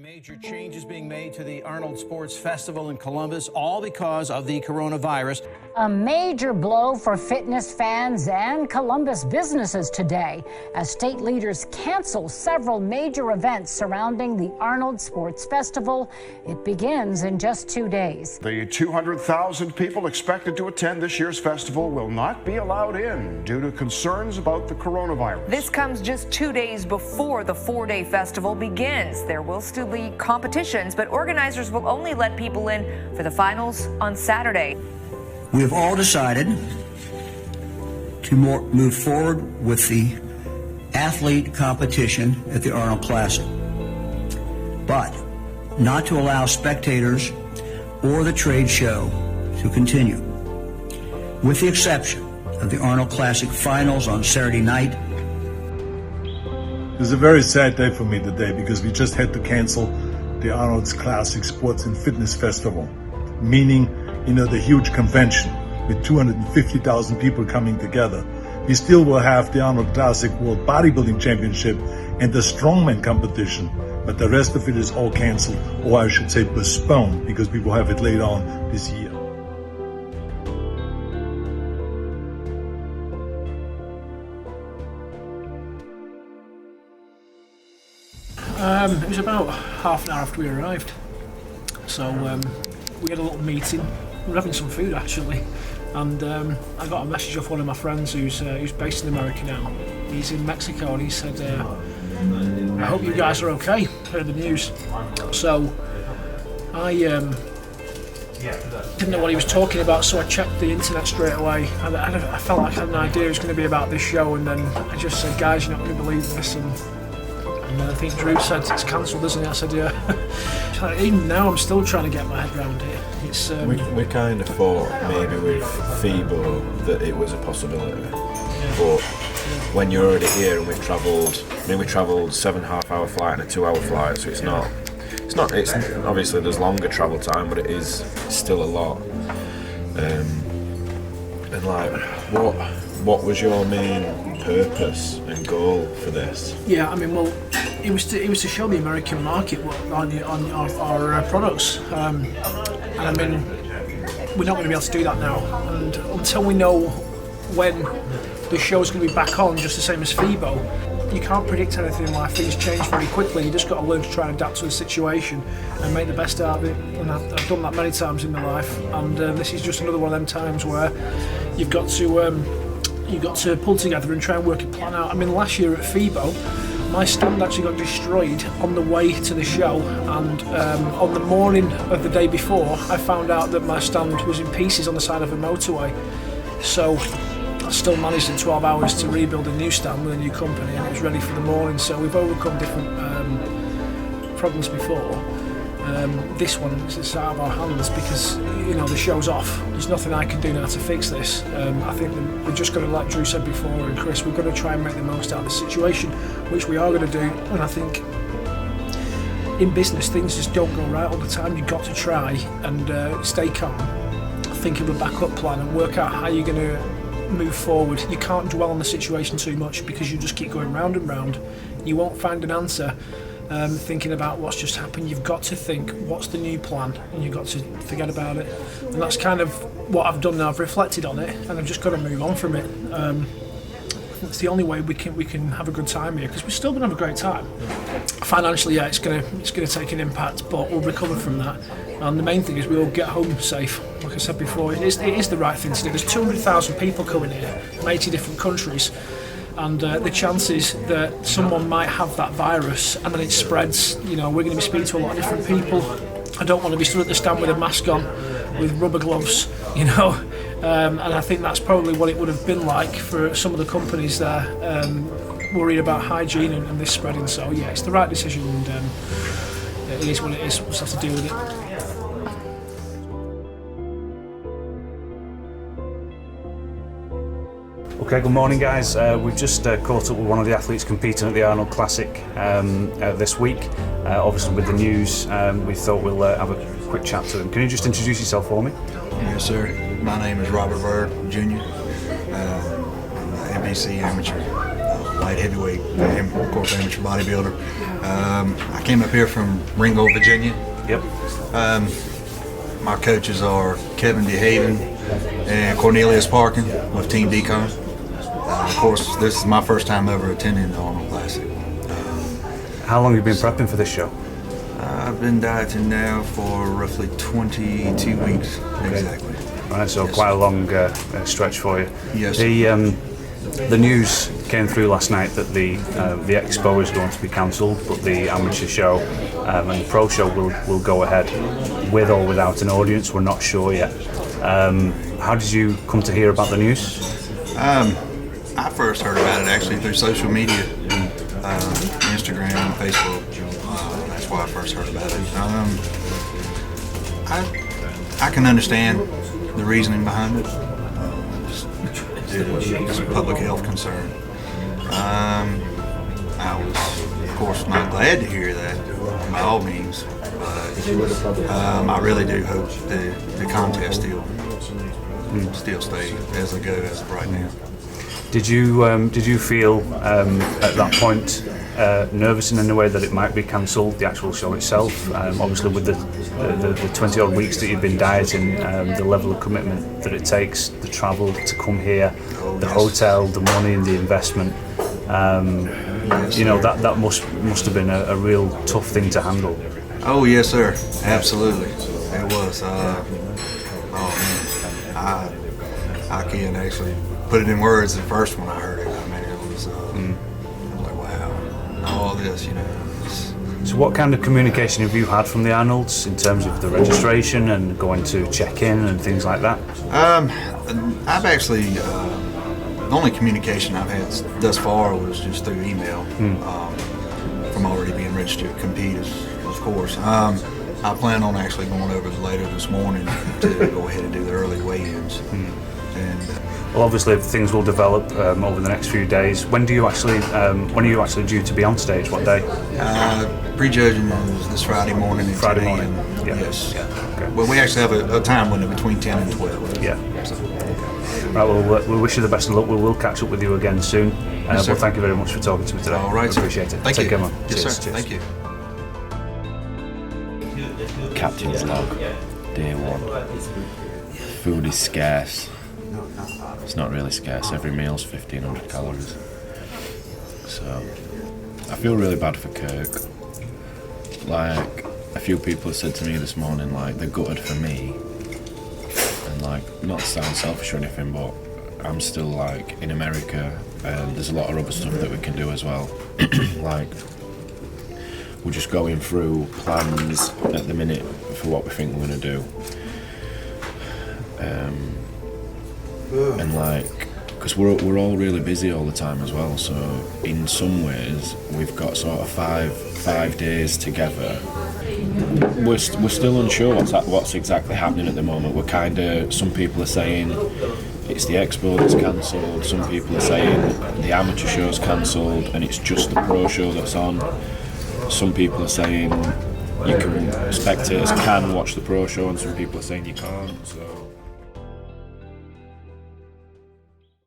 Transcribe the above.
Major changes being made to the Arnold Sports Festival in Columbus, all because of the coronavirus. A major blow for fitness fans and Columbus businesses today as state leaders cancel several major events surrounding the Arnold Sports Festival. It begins in just 2 days. The 200,000 people expected to attend this year's festival will not be allowed in due to concerns about the coronavirus. This comes just 2 days before the 4-day festival begins. There will still be competitions, but organizers will only let people in for the finals on Saturday. We have all decided to move forward with the athlete competition at the Arnold Classic, but not to allow spectators or the trade show to continue, with the exception of the Arnold Classic finals on Saturday night. It was a very sad day for me today because we just had to cancel the Arnold's Classic Sports and Fitness Festival, meaning, the huge convention with 250,000 people coming together. We still will have the Arnold Classic World Bodybuilding Championship and the Strongman competition, but the rest of it is all canceled, or I should say postponed, because we will have it later on this year. It was about half an hour after we arrived, so we had a little meeting. We were having some food actually, and I got a message off one of my friends who's based in America now. He's in Mexico, and he said, "I hope you guys are okay." Heard the news, so I didn't know what he was talking about, so I checked the internet straight away. I felt like I had an idea it was going to be about this show, and then I just said, "Guys, you're not going to believe this." And I think Drew said it's cancelled, isn't it? I said, yeah. Even now, I'm still trying to get my head around it. It's, we kind of thought maybe with FIBO that it was a possibility, but when you're already here and we've travelled, we travelled 7.5-hour flight and a 2-hour flight, so it's obviously there's longer travel time, but it is still a lot. And like, what was your main purpose and goal for this? Yeah, well, it was to show the American market on our products, and we're not going to be able to do that now. And until we know when the show's going to be back on, just the same as FIBO, you can't predict anything in life. Things change very quickly. You just got to learn to try and adapt to the situation and make the best out of it. And I've done that many times in my life, and this is just another one of them times where you've got to pull together and try and work a plan out. Last year at FIBO, my stand actually got destroyed on the way to the show, and on the morning of the day before, I found out that my stand was in pieces on the side of a motorway. So I still managed in 12 hours to rebuild a new stand with a new company, and it was ready for the morning. So we've overcome different problems before. This one is out of our hands because the show's off. There's nothing I can do now to fix this. I think we're just going to, like Drew said before, and Chris, we're going to try and make the most out of the situation, which we are going to do. And I think in business things just don't go right all the time. You've got to try and stay calm, think of a backup plan, and work out how you're going to move forward. You can't dwell on the situation too much because you just keep going round and round. You won't find an answer. Thinking about what's just happened, you've got to think, what's the new plan? And you've got to forget about it. And that's kind of what I've done now. I've reflected on it, and I've just got to move on from it. It's the only way we can have a good time here, because we're still going to have a great time. Financially, yeah, it's going to take an impact, but we'll recover from that. And the main thing is we all get home safe. Like I said before, it is the right thing to do. There's 200,000 people coming here from 80 different countries. And the chances that someone might have that virus and then it spreads, we're going to be speaking to a lot of different people. I don't want to be stood at the stand with a mask on, with rubber gloves, and I think that's probably what it would have been like for some of the companies there, worried about hygiene and this spreading. So yeah, it's the right decision, and it is what it is. We'll just have to deal with it. Okay, good morning guys. We've just caught up with one of the athletes competing at the Arnold Classic this week. Obviously with the news, we thought we'll have a quick chat to him. Can you just introduce yourself for me? Yes sir, my name is Robert Bird Jr., NBC amateur. light heavyweight, and of course amateur bodybuilder. I came up here from Ringgold, Virginia. Yep. My coaches are Kevin DeHaven and Cornelius Parkin with Team Decon. Of course, this is my first time ever attending the Arnold Classic. How long have you been prepping for this show? I've been dieting now for roughly 22 weeks, exactly. Right, so yes. quite a long stretch for you. Yes. The news came through last night that the expo is going to be cancelled, but the amateur show and the pro show will go ahead with or without an audience. We're not sure yet. How did you come to hear about the news? I first heard about it actually through social media, Instagram, Facebook. That's why I first heard about it. I can understand the reasoning behind it. It's a public health concern. I was, of course, not glad to hear that, by all means, but I really do hope the contest still stay as it goes as of right now. Did you feel at that point nervous in any way that it might be cancelled, the actual show itself? Obviously, with the 20-odd weeks that you've been dieting, the level of commitment that it takes, the travel to come here, the hotel, the money and the investment, that must have been a real tough thing to handle. Oh yes, sir. Absolutely, it was. I can't actually put it in words at first when I heard it. I mean, it was like, wow, all this, So what kind of communication have you had from the Arnolds in terms of the registration and going to check in and things like that? I've actually, the only communication I've had thus far was just through email from already being registered to compete, of course. I plan on actually going over later this morning to go ahead and do the early weigh-ins. Well, obviously things will develop over the next few days. When are you actually due to be on stage? What day? Prejudging is this Friday morning at 10 a.m. Yeah. Yes. Yeah. Okay. Well, we actually have a time window between 10 and 12. Yeah. Right, well, we wish you the best of luck. We will catch up with you again soon. Yes, but thank you very much for talking to me today. All right, I appreciate it. Thank you. Take care, man. Yes, Cheers. sir. Cheers. Thank you. Captain's log, day one. Food is scarce. It's not really scarce. Every meal's 1,500 calories. So I feel really bad for Kirk. Like, a few people have said to me this morning, like, they're gutted for me. And like, not to sound selfish or anything, but I'm still like in America and there's a lot of other stuff that we can do as well. Like, we're just going through plans at the minute for what we think we're going to do. And like, because we're all really busy all the time as well, so in some ways we've got sort of five days together. We're still unsure what's exactly happening at the moment. We're kind of, some people are saying it's the expo that's cancelled, some people are saying the amateur show's cancelled and it's just the pro show that's on. Some people are saying spectators can watch the pro show and some people are saying you can't, so